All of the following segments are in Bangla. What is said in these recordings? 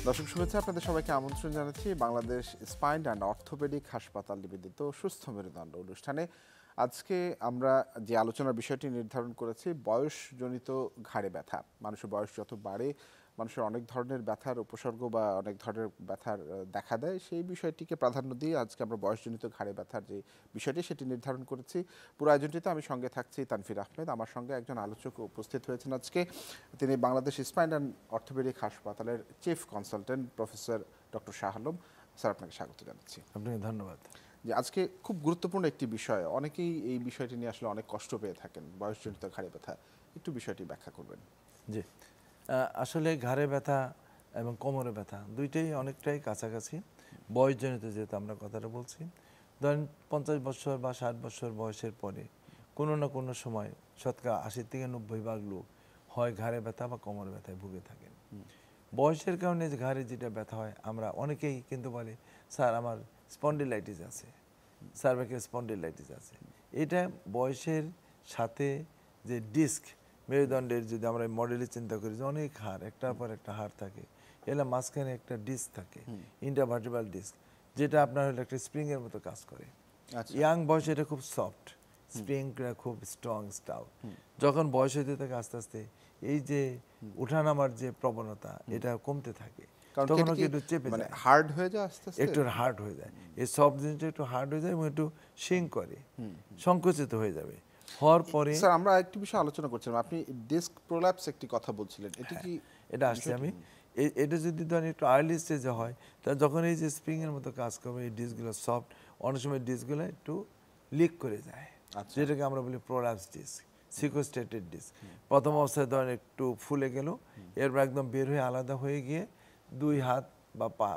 দর্শক শুভেচ্ছা, আপনাদের সবাইকে আমন্ত্রণ জানাচ্ছি বাংলাদেশ স্পাইন অ্যান্ড অর্থোপেডিক হাসপাতাল নিবেদিত সুস্থ মেরুদণ্ড অনুষ্ঠানে। আজকে আমরা যে আলোচনার বিষয়টি নির্ধারণ করেছি বয়সজনিত ঘাড়ে ব্যথা। মানুষের বয়স যত বাড়ে মানুষের অনেক ধরনের ব্যথার উপসর্গ বা অনেক ধরনের ব্যথার দেখা দেয়, সেই বিষয়টিকে প্রাধান্য দিয়ে আজকে আমরা বয়সজনিত ঘাড়ে ব্যথার যে বিষয়টি সেটি নির্ধারণ করেছি। পুরো আয়োজনটিতে আমি সঙ্গে থাকছি তানফির আহমেদ। আমার সঙ্গে একজন আলোচক উপস্থিত হয়েছেন আজকে, তিনি বাংলাদেশ স্পাইন অ্যান্ড অর্থোপেডিক হাসপাতালের chief consultant professor doctor Shah Alam. Sir, আপনাকে স্বাগত জানাচ্ছি। আপনাকে ধন্যবাদ। যে আজকে খুব গুরুত্বপূর্ণ একটি বিষয়, অনেকেই এই বিষয়টি নিয়ে আসলে অনেক কষ্ট পেয়ে থাকেন, বয়সজনিত ঘাড়ে ব্যথা। একটু বিষয়টি ব্যাখ্যা করবেন। জি, আসলে ঘাড়ে ব্যথা এবং কোমরে ব্যথা দুইটাই অনেকটাই কাছাকাছি। বয়সজনিত যেহেতু আমরা কথাটা বলছি, ধরেন 50 বছর বা 60 বছর বয়সের পরে কোনো না কোনো সময় শতকরা 80 থেকে 90% লোক হয় ঘাড়ে ব্যথা বা কোমরে ব্যথায় ভুগে থাকেন। বয়সের কারণে যে ঘাড়ে যেটা ব্যথা হয়, আমরা অনেকেই কিন্তু বলে স্যার আমার স্পন্ডিলাইটিস আছে, সার্ভাইকাল স্পন্ডিলাইটিস আছে। এটা বয়সের সাথে যে ডিস্ক মেরুদণ্ডের, যদি আমরা মডেলে চিন্তা করি যে অনেক হাড়, একটার পর একটা হাড় থাকে, এলা মাঝখানে একটা ডিস্ক থাকে, ইন্টারভার্টেব্রাল ডিস্ক, যেটা আপনার হলো একটা স্প্রিংয়ের মতো কাজ করে। ইয়াং বয়সে এটা খুব সফট, স্প্রিংটা খুব স্ট্রং স্টাউট। যখন বয়স হইতে থাকে আস্তে আস্তে এই যে উঠানামার যে প্রবণতা এটা কমতে থাকে, তখন একটু চেপে যায়, হার্ড হয়ে যায়, আস্তে আস্তে একটু হার্ড হয়ে যায়। এই সফট জিনিসটা একটু হার্ড হয়ে যায় এবং একটু শিঙ্ক করে, সংকুচিত হয়ে যাবে। হওয়ার পরে স্যার আমরা একটি বিষয় আলোচনা করছিলাম, আপনি ডিস্ক প্রোল্যাপস একটি কথা বলছিলেন, এটা কি? এটা আসছে আমি এটা যদি ধরেন একটু আর্লি স্টেজে হয়, তাহলে যখন এই যে স্প্রিংয়ের মতো কাজ করবে, এই ডিস্কগুলো সফট, অনেক সময় ডিস্কগুলো একটু লিক করে যায়, যেটাকে আমরা বলি প্রোল্যাপস ডিস্ক, সিকোস্টেটেড ডিস্ক। প্রথম অবস্থায় ধরেন একটু ফুলে গেল, এরপর একদম বের হয়ে আলাদা হয়ে গিয়ে দুই হাত বা পা,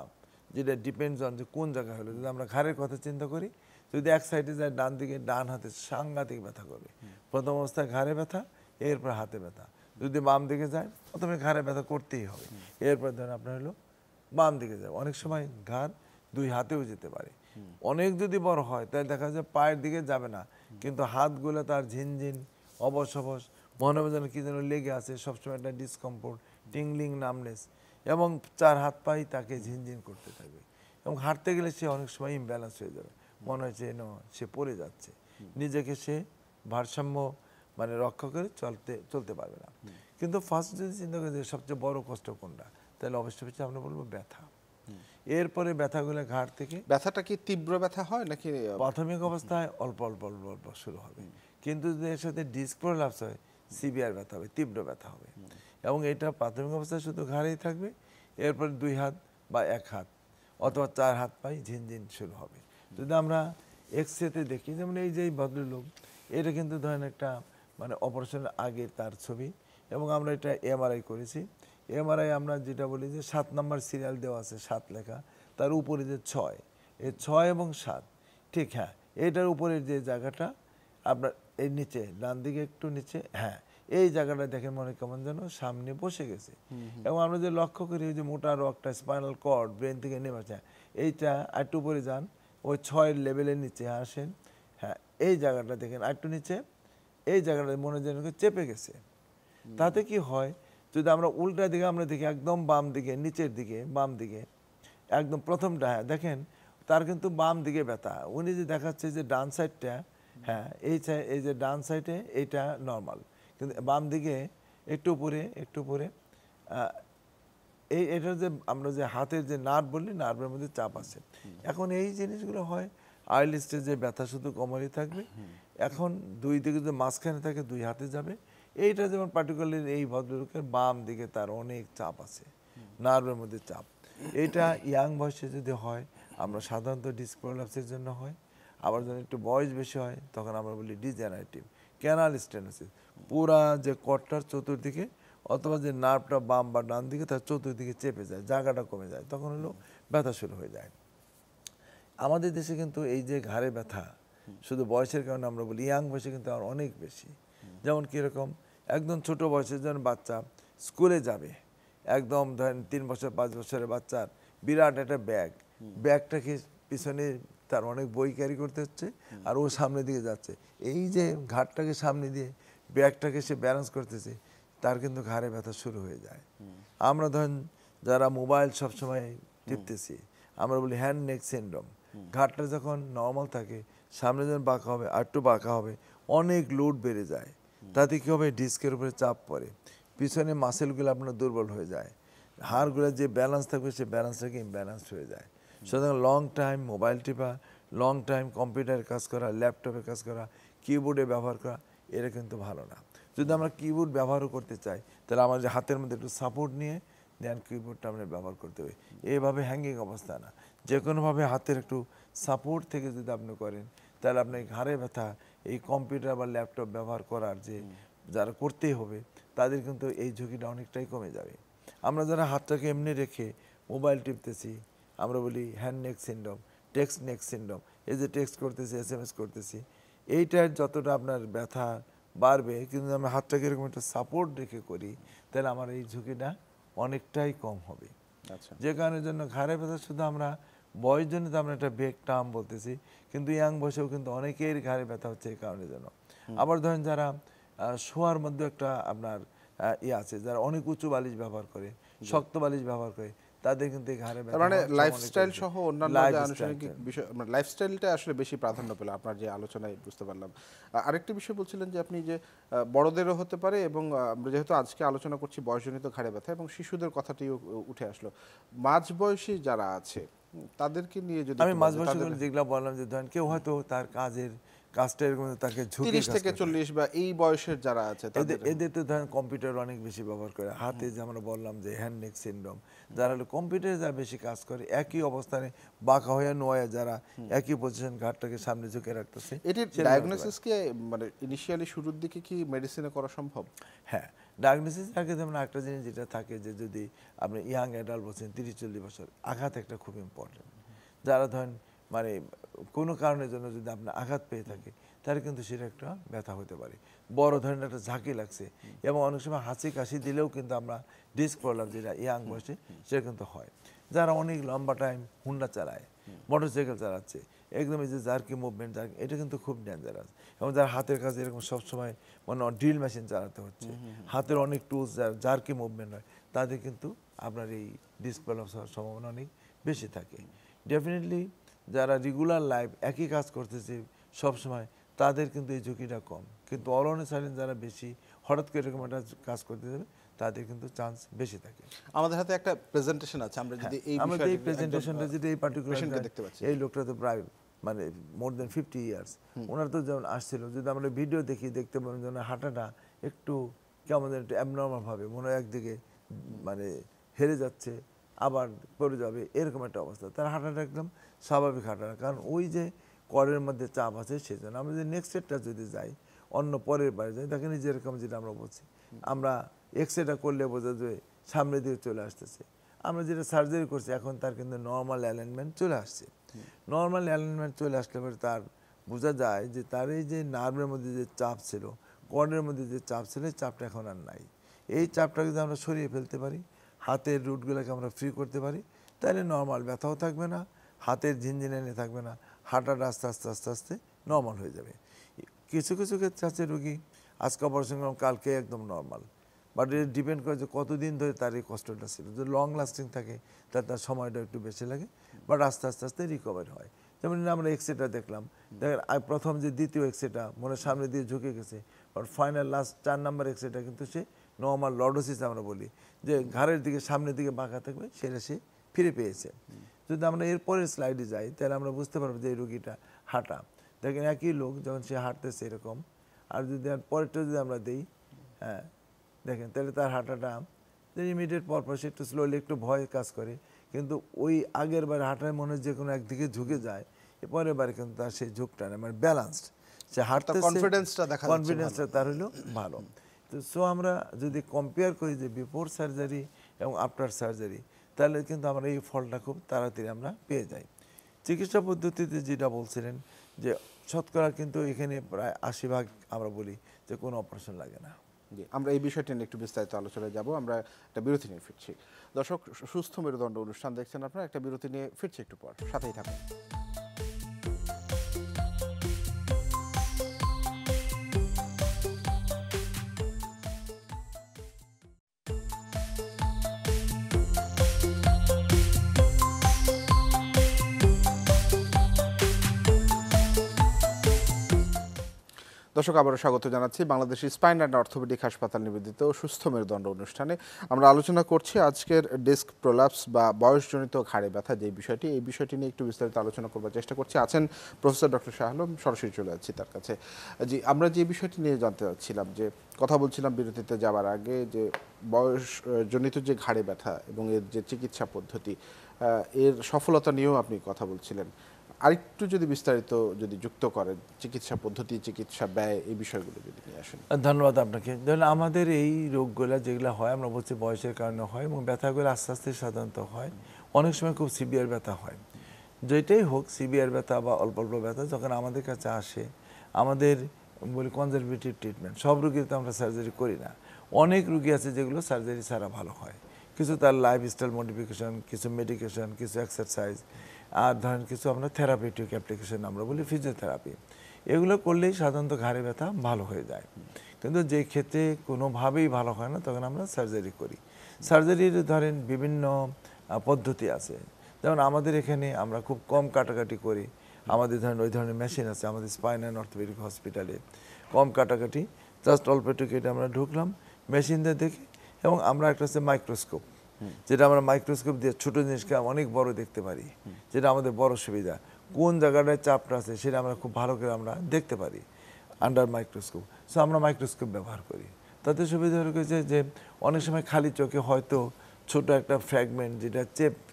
যেটা ডিপেন্ডস অন যে কোন জায়গায় হলো। যদি আমরা ঘাড়ের কথা চিন্তা করি, যদি এক সাইডে যায় ডান দিকে, ডান হাতে সাংঘাতিক ব্যথা করবে। প্রথম অবস্থায় ঘাড়ে ব্যথা, এরপর হাতে ব্যথা। যদি বাম দিকে যায়, প্রথমে ঘাড়ে ব্যথা করতেই হবে, এরপর ধরেন আপনার হলো বাম দিকে যাবে। অনেক সময় ঘাড় দুই হাতেও যেতে পারে। অনেক যদি বড় হয় তাহলে দেখা যায় পায়ের দিকে যাবে না, কিন্তু হাতগুলো তার ঝিনঝিন, অবশ অবশ, মনে হবে যেন কি যেন লেগে আছে, সবসময় একটা ডিসকমফোর্ট, টিংলিং, নামনেস, এবং চার হাত পাই তাকে ঝিনঝিন করতে থাকবে। এবং হাঁটতে গেলে সে অনেক সময় ইমব্যালেন্স হয়ে যাবে, মনে হচ্ছে যেন সে পড়ে যাচ্ছে, নিজেকে সে ভারসাম্য মানে রক্ষা করে চলতে পারবে না। কিন্তু ফার্স্ট যদি চিন্তা করি যে সবচেয়ে বড় কষ্ট কোনটা, তাহলে অবশ্যই আমরা বলবো ব্যথা। এরপরে ব্যথাগুলো ঘাড় থেকে, ব্যথাটা কি তীব্র ব্যথা হয় নাকি প্রাথমিক অবস্থায় অল্প অল্প অল্প অল্প শুরু হবে, কিন্তু যদি এর সাথে ডিস্ক প্রলাপস হয়, সিভিয়ার ব্যথা হবে, তীব্র ব্যথা হবে। এবং এটা প্রাথমিক অবস্থায় শুধু ঘাড়েই থাকবে, এরপরে দুই হাত বা এক হাত অথবা চার হাত পাই ঝিনঝিন শুরু হবে। যদি আমরা এক্সরেতে দেখি, যেমন এই যে ভদ্রলোক, এটা কিন্তু ধরেন একটা মানে অপারেশনের আগে তার ছবি, এবং আমরা এটা এমআরআই করেছি। এমআরআই আমরা যেটা বলি যে 7 নম্বর সিরিয়াল দেওয়া আছে, 7 লেখা, তার উপরে যে 6, এই 6 এবং 7, ঠিক, হ্যাঁ, এটার উপরের যে জায়গাটা আপনার এই নিচে ডান দিকে একটু নিচে, হ্যাঁ, এই জায়গাটা দেখে মনে কেমন যেন সামনে বসে গেছে। এবং আমরা যে লক্ষ্য করি যে মোটা রগটা স্পাইনাল কর্ড ব্রেন থেকে নেমে যায়, এইটা একটু উপরে যান, ওই 6 লেভেলের নিচে আসেন, হ্যাঁ, এই জায়গাটা দেখেন একটু নিচে, এই জায়গাটা মনে যেন চেপে গেছে। তাতে কি হয়, যদি আমরা উল্টা দিকে আমরা দেখি, একদম বাম দিকে, নিচের দিকে বাম দিকে একদম প্রথমটা, হ্যাঁ দেখেন তার কিন্তু বাম দিকে ব্যথা। উনি যে দেখাচ্ছে যে ডান সাইডটা, হ্যাঁ এই যে ডান সাইডে এইটা নর্মাল, কিন্তু বাম দিকে একটু উপরে এটা যে আমরা যে হাতের যে নার্ভ বলি, নার্ভের মধ্যে চাপ আছে। এখন এই জিনিসগুলো হয় আর্লি স্টেজে, ব্যথা শুধু কোমরেই থাকবে। এখন দুই দিকে যে মাঝখানে থাকে, দুই হাতে যাবে। এইটা যেমন পার্টিকুলারলি এই ভদ্রলোকের বাম দিকে তার অনেক চাপ আছে, নার্ভের মধ্যে চাপ। এটা ইয়াং বয়সে যদি হয়, আমরা সাধারণত ডিস্ক প্রলাপসের জন্য হয়। আবার যখন একটু বয়স বেশি হয়, তখন আমরা বলি ডিজেনারেটিভ ক্যানাল স্টেনোসিস, পুরা যে কটটার চতুর্দিকে অথবা যে নার্ভটা বাম বা ডান দিকে তার চতুর্দিকে চেপে যায়, জায়গাটা কমে যায়, তখন হলো ব্যথা শুরু হয়ে যায়। আমাদের দেশে কিন্তু এই যে ঘাড়ে ব্যথা শুধু বয়সের কারণে আমরা বলি, ইয়াং বয়সে কিন্তু আর অনেক বেশি। যেমন কীরকম, একদম ছোট বয়সের যখন বাচ্চা স্কুলে যাবে, একদম ধরেন 3 বছর 5 বছরের বাচ্চার বিরাট একটা ব্যাগটাকে পিছনে তার অনেক বই ক্যারি করতে হচ্ছে, আর ও সামনের দিকে যাচ্ছে, এই যে ঘাটটাকে সামনে দিয়ে ব্যাগটাকে সে ব্যালেন্স করতেছে, তার কিন্তু ঘাড়ে ব্যথা শুরু হয়ে যায়। আমরা ধরেন যারা মোবাইল সবসময় টিপতেছি, আমরা বলি হ্যান্ড নেক সিনড্রোম। ঘাটটা যখন নর্মাল থাকে, সামনে যখন বাঁকা হবে আর একটু বাঁকা হবে, অনেক লোড বেড়ে যায়, তাতে কী হবে, ডিস্কের উপরে চাপ পড়ে, পিছনে মাসেলগুলো আপনার দুর্বল হয়ে যায়, হাড়গুলো যে ব্যালেন্স থাকবে সে ব্যালেন্সটাকে ইমব্যালেন্স হয়ে যায়। সুতরাং লং টাইম মোবাইল টিপা, লং টাইম কম্পিউটারে কাজ করা, ল্যাপটপে কাজ করা, কিবোর্ডে ব্যবহার করা, এটা কিন্তু ভালো না। যদি আমরা কিবোর্ড ব্যবহারও করতে চাই, তাহলে আমাদের হাতের মধ্যে একটু সাপোর্ট নিয়ে দেন কিবোর্ডটা আমরা ব্যবহার করতে হবে। এইভাবে হ্যাঙ্গিং অবস্থা না, যে কোনোভাবে হাতের একটু সাপোর্ট থেকে যদি আপনি করেন, তাহলে আপনার ঘাড়ে ব্যথা, এই কম্পিউটার বা ল্যাপটপ ব্যবহার করার যে যারা করতেই হবে, তাদের কিন্তু এই ঝুঁকিটা অনেকটাই কমে যাবে। আমরা যারা হাতটাকে এমনি রেখে মোবাইল টিপতেছি, আমরা বলি হ্যান্ড নেক সিনড্রোম, টেক্সট নেক সিনড্রোম। এই যে টেক্সট করতেছি, SMS করতেছি, এইটার যতটা আপনার ব্যথা বাড়বে, কিন্তু আমরা হাতটাকে এরকম একটা সাপোর্ট রেখে করি, তাহলে আমার এই ঝুঁকিটা অনেকটাই কম হবে। আচ্ছা, যে কারণের জন্য ঘাড়ে ব্যথা শুধু আমরা বয়স জন্য তো আমরা একটা বেগ টার্ম বলতেছি, কিন্তু ইয়াং বয়সেও কিন্তু অনেকের ঘাড়ে ব্যথা হচ্ছে এই কারণের জন্য। আবার ধরেন যারা শোয়ার মধ্যে একটা আপনার আছে, যারা অনেক উঁচু বালিশ ব্যবহার করে, শক্ত বালিশ ব্যবহার করে, তাদের কিন্তু এই ঘাড়ে ব্যথা, মানে লাইফস্টাইল সহ অন্যান্য যে আনুষঙ্গিক বিষয়, মানে লাইফস্টাইলটা আসলে বেশি প্রাধান্য পেল আপনার যে আলোচনায়, বুঝতে পারলাম। আরেকটি বিষয় বলছিলেন যে আপনি যে বড়দেরও হতে পারে, এবং আমরা যেহেতু আজকে আলোচনা করছি বয়সজনিত ঘাড়ে ব্যথা, এবং শিশুদের কথাটিও উঠে আসলো, মাঝবয়সী যারা আছে তাদেরকে নিয়ে যদি আমি মাঝবয়সী যেগুলো বললাম, যে ধরেন কেউ হয়তো তার কাজটা এরকম তাকে ঝুঁকি 30 থেকে 40 বা এই বয়সের যারা আছে, এদের তো ধরেন কম্পিউটার অনেক বেশি ব্যবহার করে, হাতে যে আমরা বললাম যে হ্যান্ড নেক সিনড্রোম, যারা হলো কম্পিউটারে যারা বেশি কাজ করে, একই অবস্থানে বাঁকা হয়ে নোয়া, যারা একই পজিশন ঘাটটাকে সামনে ঝুঁকে রাখতেছে, এটির ডায়াগনোসিস কি মানে ইনিশিয়ালি শুরুর দিকে কি মেডিসিনে করা সম্ভব? হ্যাঁ, ডায়াগনোসিস আগে যেমন একটা জিনিস যেটা থাকে, যে যদি আপনি ইয়াং অ্যাডাল্ট বলছেন 30-40 বছর, আঘাত একটা খুব ইম্পর্টেন্ট। যারা ধরেন মানে কোনো কারণের জন্য যদি আপনার আঘাত পেয়ে থাকে, তাহলে কিন্তু সেটা একটা ব্যথা হতে পারে। বড় ধরনের একটা ঝাঁকি লাগছে, এবং অনেক সময় হাঁচি কাশি দিলেও কিন্তু আমরা ডিস্ক প্রবলেম, যেটা ইয়াং বয়সে, সেটা কিন্তু হয়। যারা অনেক লম্বা টাইম হুন্ডা চালায়, মোটরসাইকেল চালাচ্ছে, একদম এই যে জার্কি মুভমেন্ট, এটা কিন্তু খুব ডেঞ্জারাস। এবং যারা হাতের কাছে এরকম সবসময় মানে ড্রিল মেশিন চালাতে হচ্ছে, হাতের অনেক টুলস, জার্কি মুভমেন্ট হয়, তাদের কিন্তু আপনার এই ডিস্ক প্রবলেম হওয়ার সম্ভাবনা অনেক বেশি থাকে। ডেফিনেটলি যারা রেগুলার লাইফ একই কাজ করতেছে সবসময়, তাদের কিন্তু এই ঝুঁকিটা কম, কিন্তু অলনেসাইলেন্ট যারা বেশি হঠাৎ করে এরকম একটা কাজ করতে যাবে, তাদের কিন্তু চান্স বেশি থাকে। আমাদের হাতে একটা প্রেজেন্টেশন আছে, আমরা যদি এই বিষয়টা, এই প্রেজেন্টেশনটা যদি এই পার্টিকুলার দেখতে পাচ্ছি, এই লোকটা তো প্রায় মানে মোর দেন 50 ইয়ার্স, ওনার তো যেমন আসছিল, যদি আমরা ভিডিও দেখতে পারেন, যেন হাঁটাটা একটু কেমন একটু অ্যাবনর্মাল ভাবে, মনে হয় একদিকে মানে হেরে যাচ্ছে, আবার পড়ে যাবে, এরকম একটা অবস্থা। তার হাঁটাটা একদম স্বাভাবিক হাঁটা, কারণ ওই যে করের মধ্যে চাপ আছে, সেই জন্য। আমরা যদি নেক্সট সেটটা যদি যাই, অন্য পরের বাইরে যাই, দেখেন যেরকম যেটা আমরা বলছি, আমরা এক্সরেটা করলে বোঝা যায় সামনের দিকে চলে আসতেছে। আমরা যেটা সার্জারি করছি, এখন তার কিন্তু নর্মাল অ্যালাইনমেন্ট চলে আসছে। নর্মাল অ্যালাইনমেন্ট চলে আসলে পরে তার বোঝা যায় যে তার এই যে নার্ভের মধ্যে যে চাপ ছিল, কর্ডের মধ্যে যে চাপ ছিল, এই চাপটা এখন আর নাই। এই চাপটা যদি আমরা সরিয়ে ফেলতে পারি, হাতের রুটগুলোকে আমরা ফ্রি করতে পারি, তাহলে নর্মাল ব্যথাও থাকবে না, হাতের ঝিনঝিনানি থাকবে না, হাঁটাটা আস্তে আস্তে আস্তে আস্তে নর্মাল হয়ে যাবে। কিছু কিছু ক্ষেত্রে আছে রোগী আজকে অপারেশন করলাম, কালকে একদম নর্মাল, বাট এটা ডিপেন্ড করে যে কতদিন ধরে তার এই কষ্টটা ছিল। যদি লং লাস্টিং থাকে, তার সময়টা একটু বেশি লাগে, বাট আস্তে আস্তে আস্তে রিকভারি হয়। যেমন আমরা এক্সরেটা দেখলাম, দেখেন প্রথম যে দ্বিতীয় এক্সরেটা মনে সামনে দিয়ে ঝুঁকে গেছে, বাট ফাইনাল লাস্ট 4 নম্বর এক্সরেটা কিন্তু সে নর্মাল লর্ডোসিস আমরা বলি, যে ঘাড়ের দিকে সামনের দিকে বাঁকা থাকবে, সেটা সে ফিরে পেয়েছে। যদি আমরা এরপরের স্লাইডে যাই, তাহলে আমরা বুঝতে পারবো যে এই রোগীটা হাঁটা, দেখেন একই লোক যখন সে হাঁটতেছে এরকম, আর যদি পরেরটা যদি আমরা দিই, হ্যাঁ দেখেন, তাহলে তার হাঁটাটা ইমিডিয়েট পরপর সে একটু স্লোলি একটু ভয় কাজ করে, কিন্তু ওই আগের বার হাঁটায় মনে হয় যে কোনো একদিকে ঝুঁকে যায়, পরের বারে কিন্তু তার সেই ঝুঁকটা না, মানে ব্যালেন্সড, সে হাঁটতে কনফিডেন্সটা তার হলো ভালো। তো সো আমরা যদি কম্পেয়ার করি যে বিফোর সার্জারি এবং আফটার সার্জারি, তাহলে কিন্তু আমরা এই ফলটা খুব তাড়াতাড়ি আমরা পেয়ে যাই। চিকিৎসা পদ্ধতিতে যেটা বলছিলেন, যে শতকরা কিন্তু এখানে প্রায় 80% আমরা বলি যে কোনো অপারেশন লাগে না। আমরা এই বিষয়টি নিয়ে একটু বিস্তারিত আলোচনায় যাব। আমরা একটা বিরতি নিয়ে ফিরছি। দর্শক, সুস্থ মেরুদণ্ড অনুষ্ঠান দেখছেন আপনারা, একটা বিরতি নিয়ে ফিরছি একটু পর, সাথেই থাকুন। দর্শক আবারও স্বাগত জানাচ্ছি বাংলাদেশ স্পাইন অ্যান্ড অর্থোপেডিক হাসপাতাল নিবেদিত সুস্থ মেরুদণ্ড অনুষ্ঠানে। আমরা আলোচনা করছি আজকের ডিস্ক প্রোলাপস বা বয়সজনিত ঘাড়ে ব্যথা যে বিষয়টি, এই বিষয়টি নিয়ে একটু বিস্তারিত আলোচনা করবার চেষ্টা করছি। আছেন প্রফেসর ডক্টর শাহ আলম, সরাসরি চলে যাচ্ছি তার কাছে। জি, আমরা যে বিষয়টি নিয়ে জানতে চাচ্ছিলাম, যে কথা বলছিলাম বিরতিতে যাওয়ার আগে, যে বয়সজনিত যে ঘাড়ে ব্যথা এবং এর যে চিকিৎসা পদ্ধতি, এর সফলতা নিয়েও আপনি কথা বলছিলেন। আরেকটু যদি বিস্তারিত যদি যুক্ত করেন, চিকিৎসা পদ্ধতি, চিকিৎসা ব্যয়, এই বিষয়গুলো যদি নিয়ে আসেন। ধন্যবাদ আপনাকে। ধরুন আমাদের এই রোগগুলো যেগুলো হয়, আমরা বলছি বয়সের কারণে হয়, এবং ব্যথাগুলো আস্তে আস্তে সাধারণত হয়। অনেক সময় খুব সিভিয়ার ব্যথা হয়। যেটাই হোক, সিভিয়ার ব্যথা বা অল্প অল্প ব্যথা যখন আমাদের কাছে আসে, আমাদের বলি কনজারভেটিভ ট্রিটমেন্ট। সব রুগীর তো আমরা সার্জারি করি না। অনেক রুগী আছে যেগুলো সার্জারি ছাড়া ভালো হয়। কিছু তার লাইফস্টাইল মডিফিকেশন, কিছু মেডিকেশন, কিছু এক্সারসাইজ, আর ধরেন কিছু আমরা থেরাপিউটিক অ্যাপ্লিকেশন, আমরা বলি ফিজিওথেরাপি। এগুলো করলেই সাধারণত ঘাড়ে ব্যথা ভালো হয়ে যায়। কিন্তু যে ক্ষেত্রে কোনোভাবেই ভালো হয় না, তখন আমরা সার্জারি করি। সার্জারির ধরেন বিভিন্ন পদ্ধতি আছে। যেমন আমাদের এখানে আমরা খুব কম কাটাকাটি করি। আমাদের ধরেন ওই ধরনের মেশিন আছে আমাদের স্পাইন অ্যান্ড অর্থোপেডিক হসপিটালে। কম কাটাকাটি, জাস্ট অল্প একটু কেটে আমরা ঢুকলাম, মেশিন দিয়ে দেখি, এবং আমরা একটা হচ্ছে মাইক্রোস্কোপ, যেটা আমরা মাইক্রোস্কোপ দিয়ে ছোট জিনিসকে অনেক বড় দেখতে পারি, যেটা আমাদের বড় সুবিধা। কোন জায়গাটায় চাপটা আছে সেটা আমরা খুব ভালো করে আমরা দেখতে পারি আন্ডার মাইক্রোস্কোপ। সো আমরা মাইক্রোস্কোপ ব্যবহার করি। তাতে সুবিধা হয়েছে যে অনেক সময় খালি চোখে হয়তো ছোট একটা ফ্র্যাগমেন্ট যেটা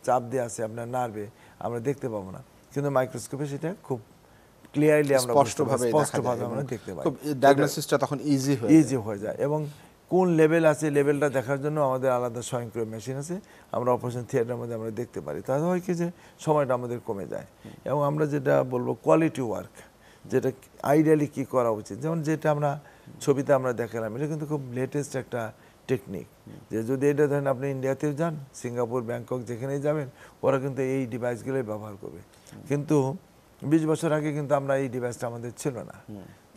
চাপ দিয়ে আছে আপনার নার্ভে, আমরা দেখতে পাবো না, কিন্তু মাইক্রোস্কোপে সেটা খুব ক্লিয়ারলি আমরা স্পষ্টভাবে আমরা দেখতে পাই। ডায়াগনোসিসটা তখন ইজি হয়ে যায়। এবং কোন লেভেল আছে, লেভেলটা দেখার জন্য আমাদের আলাদা স্বয়ংক্রিয় মেশিন আছে, আমরা অপারেশন থিয়েটারের মধ্যে আমরা দেখতে পারি। তাহলে হয় কি যে সময়টা আমাদের কমে যায়। এবং আমরা যেটা বলবো কোয়ালিটি ওয়ার্ক, যেটা আইডিয়ালি কি করা উচিত, যেমন যেটা আমরা ছবিতে আমরা দেখালাম, এটা কিন্তু খুব লেটেস্ট একটা টেকনিক। যে যদি এটা ধরেন আপনি ইন্ডিয়াতেও যান, সিঙ্গাপুর, ব্যাংকক, যেখানেই যাবেন, ওরা কিন্তু এই ডিভাইসগুলোই ব্যবহার করবে। কিন্তু 20 বছর আগে কিন্তু আমরা এই ডিভাইসটা আমাদের ছিল না।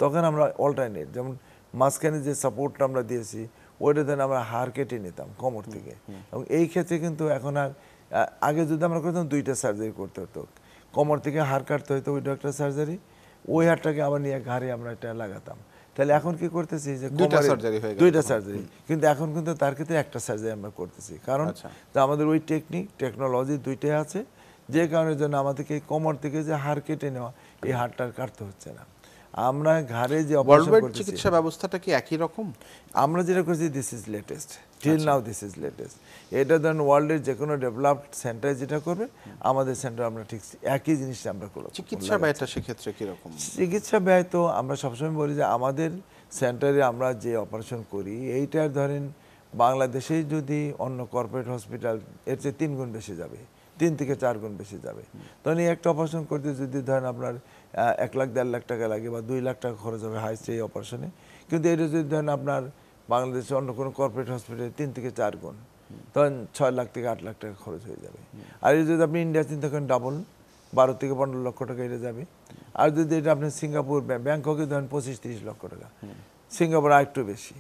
তখন আমরা অল্টারনেট, যেমন মাঝখানে যে সাপোর্টটা আমরা দিয়েছি, ওইটা দেন আমরা হাড় কেটে নিতাম কোমর থেকে। এবং এই ক্ষেত্রে কিন্তু এখন আর, আগে যদি আমরা করতাম 2টা সার্জারি করতে হতো, কোমর থেকে হাড় কাটতে হতো, ওইটা একটা সার্জারি, ওই হাড়টাকে আবার নিয়ে ঘাড়ে আমরা এটা লাগাতাম। তাহলে এখন কি করতেছি যে 2টা সার্জারি, কিন্তু এখন কিন্তু তার ক্ষেত্রে একটা সার্জারি আমরা করতেছি। কারণ আমাদের ওই টেকনোলজি দুইটাই আছে, যে কারণের জন্য আমাদেরকে কোমর থেকে যে হাড় কেটে নেওয়া, এই হাড়টার কাটতে হচ্ছে না। আমরা ঘাড়ে যে অপারেশন করতেছি, চিকিৎসা ব্যবস্থাটা কি একই রকম? আমরা যেটা করছি, this is latest, till now this is latest. এটা ধরেন ওয়ার্ল্ডের যে কোনো ডেভেলপড সেন্টার যেটা করবে, আমাদের সেন্টার আমরা ঠিক একই জিনিসটা আমরা করব। চিকিৎসা ব্যয়টা সেক্ষেত্রে কীরকম? চিকিৎসা ব্যয় তো আমরা সবসময় বলি যে আমাদের সেন্টারে আমরা যে অপারেশন করি, এইটার ধরেন বাংলাদেশে যদি অন্য কর্পোরেট হসপিটাল এর চেয়ে 3 গুণ বেশি যাবে, 3 থেকে 4 গুণ বেশি যাবে। তখন এই একটা অপারেশন করতে যদি ধরেন আপনার 1 লাখ 1.5 লাখ টাকা লাগে, বা 2 লাখ টাকা খরচ হবে হাইস্ট এই অপারেশনে। কিন্তু এটা যদি ধরেন আপনার বাংলাদেশে অন্য কোনো কর্পোরেট হসপিটালে 3 থেকে 4 গুণ, তখন 6 লাখ থেকে 8 লাখ টাকা খরচ হয়ে যাবে। আর এই যদি আপনি ইন্ডিয়া চিন্তা করেন, ডাবল 12 থেকে 15 লক্ষ টাকা এটা যাবে। আর যদি এটা আপনি সিঙ্গাপুর, ব্যাংককে ধরেন 25-30 লক্ষ টাকা, সিঙ্গাপুর আর একটু বেশি,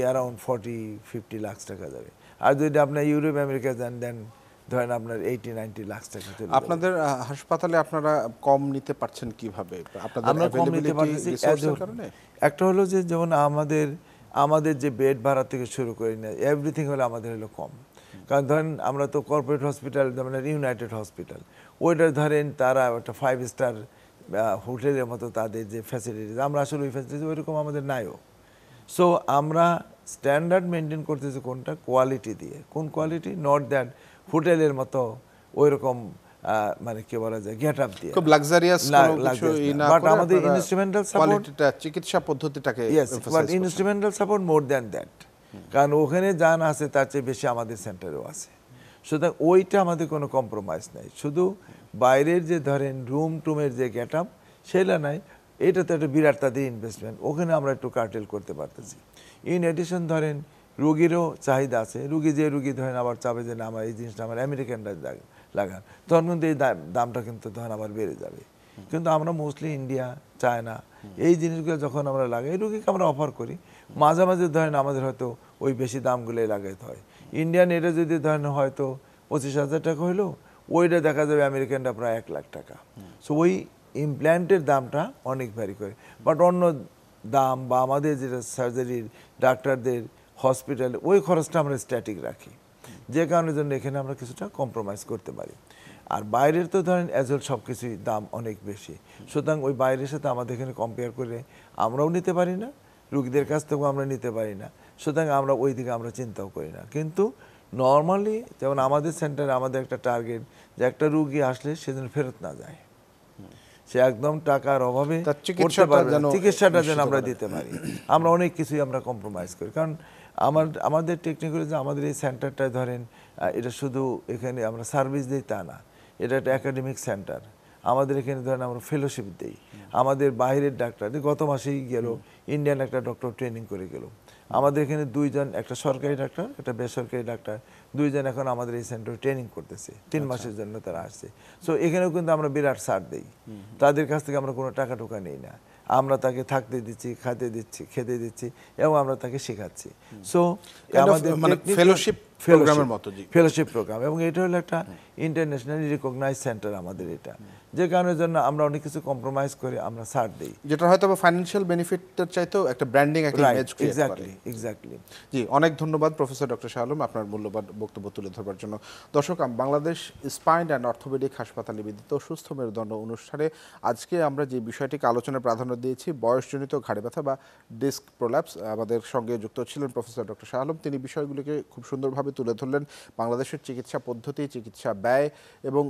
অ্যারাউন্ড 40-50 লাখ টাকা যাবে। আর যদি আপনার ইউরোপ, আমেরিকা যান, দেন ধরেন আপনার 80-90 লাখ টাকা চলে। আপনাদের হাসপাতালে আপনারা কম নিতে পারছেন কিভাবে? আমরা কম নিতে পারতেছি একটা হলো যে, যেমন আমাদের যে বেড ভাড়া থেকে শুরু করে নিয়ে এভরিথিং হলো আমাদের হলো কম। কারণ ধরেন আমরা তো কর্পোরেট হসপিটাল, যেমন ইউনাইটেড হসপিটাল, ওইটা ধরেন তারা একটা 5 স্টার হোটেলের মতো তাদের যে ফ্যাসিলিটিস, আমরা আসলে ওই ফ্যাসিলিটিস ওইরকম আমাদের নাইও। সো আমরা স্ট্যান্ডার্ড মেনটেন করতেছি কোনটা, কোয়ালিটি দিয়ে। কোন কোয়ালিটি? নট দ্যাট হোটেলের মতো ওইরকম মানে কি বলা যায়, গেট আপ দিয়ে, খুব লাক্সারিয়াস না, বাট আমাদের ইনস্ট্রুমেন্টাল সাপোর্ট, চিকিৎসা পদ্ধতিটাকে, but instrumental support more than that. কারণ ওখানে যা না আছে তার চেয়ে বেশি আমাদের সেন্টারেও আছে। সুতরাং ওইটা আমাদের কোনো কম্প্রোমাইজ নাই। শুধু বাইরের যে ধরেন রুম টুমের যে গেট আপ, সেটা নাই। এটা তো একটা বিরাট তাদের ইনভেস্টমেন্ট, ওখানে আমরা একটু কার্টেল করতে পারতেছি। ইন এডিশন ধরেন রুগীরও চাহিদা আছে, রুগী ধরেন আবার চাবে যে না, আমার এই জিনিসটা আমার আমেরিকানরা লাগান, তখন কিন্তু এই দামটা কিন্তু তখন আবার বেড়ে যাবে। কিন্তু আমরা মোস্টলি ইন্ডিয়া, চায়না এই জিনিসগুলো যখন আমরা লাগাই, রুগীকে আমরা অফার করি। মাঝে মাঝে ধরেন আমাদের হয়তো ওই বেশি দামগুলোই লাগাইতে হয়। ইন্ডিয়ান এটা যদি ধরেন হয়তো 25,000 টাকা হইলো, ওইটা দেখা যাবে আমেরিকানটা প্রায় 1 লাখ টাকা। সো ওই ইমপ্ল্যান্টের দামটা অনেক ভ্যারি করে। বাট অন্য দাম বা আমাদের যেটা সার্জারির ডাক্তারদের হসপিটালে ওই খরচটা আমরা স্ট্যাটিক রাখি, যে কারণের জন্য এখানে আমরা কিছুটা কম্প্রোমাইজ করতে পারি। আর বাইরের তো ধরেন অ্যাজল সব কিছুই দাম অনেক বেশি, সুতরাং ওই বাইরের সাথে আমাদের এখানে কম্পেয়ার করে আমরাও নিতে পারি না, রুগীদের কাছ থেকেও আমরা নিতে পারি না, সুতরাং আমরা ওই দিকে আমরা চিন্তাও করি না। কিন্তু নর্মালি যেমন আমাদের সেন্টারে আমাদের একটা টার্গেট যে একটা রুগী আসলে সে যেন ফেরত না যায়, সে একদম টাকার অভাবে চিকিৎসাটা যেন আমরা দিতে পারি। আমরা অনেক কিছুই আমরা কম্প্রোমাইজ করি, কারণ আমাদের টেকনিক্যালি যে আমাদের এই সেন্টারটায় ধরেন এটা শুধু এখানে আমরা সার্ভিস দিই তা না, এটা একটা একাডেমিক সেন্টার। আমাদের এখানে ধরেন আমরা ফেলোশিপ দিই, আমাদের বাইরের ডাক্তার গত মাসেই গেল ইন্ডিয়ান একটা ডক্টর ট্রেনিং করে গেল। আমাদের এখানে দুইজন, একটা সরকারি ডাক্তার একটা বেসরকারি ডাক্তার, দুইজন এখন আমাদের এই সেন্টারে ট্রেনিং করতেছে, 3 মাসের জন্য তারা আসছে। সো এখানেও কিন্তু আমরা বিরাট ছাড় দিই, তাদের কাছ থেকে আমরা কোনো টাকা টোকা নেই না, আমরা তাকে থাকতে দিচ্ছি, খেতে দিচ্ছি এবং আমরা তাকে শেখাচ্ছি। সো আমাদের ফেলোশিপ প্রোগ্রাম, এবং এটা হলো একটা ইন্টারন্যাশনালি রিকগনাইজ সেন্টার আমাদের এটা, যে কারণের জন্য আমরা অনেক কিছু কম্প্রোমাইজ করে আমরা ছাড় দিই, যেটা হয়তো ফাইন্যান্সিয়াল বেনিফিটের চাইতেও একটা ব্র্যান্ডিং, একটা ইমেজ ক্রিয়েট করে। এক্স্যাক্টলি। জি, অনেক ধন্যবাদ প্রফেসর ডক্টর শাহ আলম আপনার মূল্যবান বক্তব্য তুলে ধরবার জন্য। দর্শক, বাংলাদেশ স্পাইন অ্যান্ড অর্থোপেডিক হাসপাতাল নিবেদিত সুস্থ মেরুদণ্ড অনুষ্ঠানে আজকে আমরা যে বিষয়টিকে আলোচনার প্রাধান্য দিয়েছি, বয়সজনিত ঘাড়ে ব্যথা বা ডিস্ক প্রোল্যাপস, আমাদের সঙ্গে যুক্ত ছিলেন প্রফেসর ডক্টর শাহ আলম। তিনি বিষয়গুলিকে খুব সুন্দরভাবে তুলে ধরলেন, বাংলাদেশের চিকিৎসা পদ্ধতি, চিকিৎসা ব্যয় এবং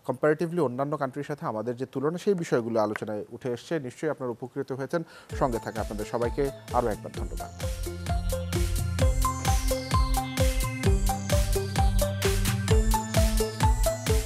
কম্পারেটিভলি অন্যান্য কান্ট্রির সাথে আমাদের যে তুলনা, সেই বিষয়গুলো আলোচনায় উঠে এসছে। নিশ্চয়ই আপনারা উপকৃত হয়েছেন। সঙ্গে থাকা আপনাদের সবাইকে আরও একবার ধন্যবাদ।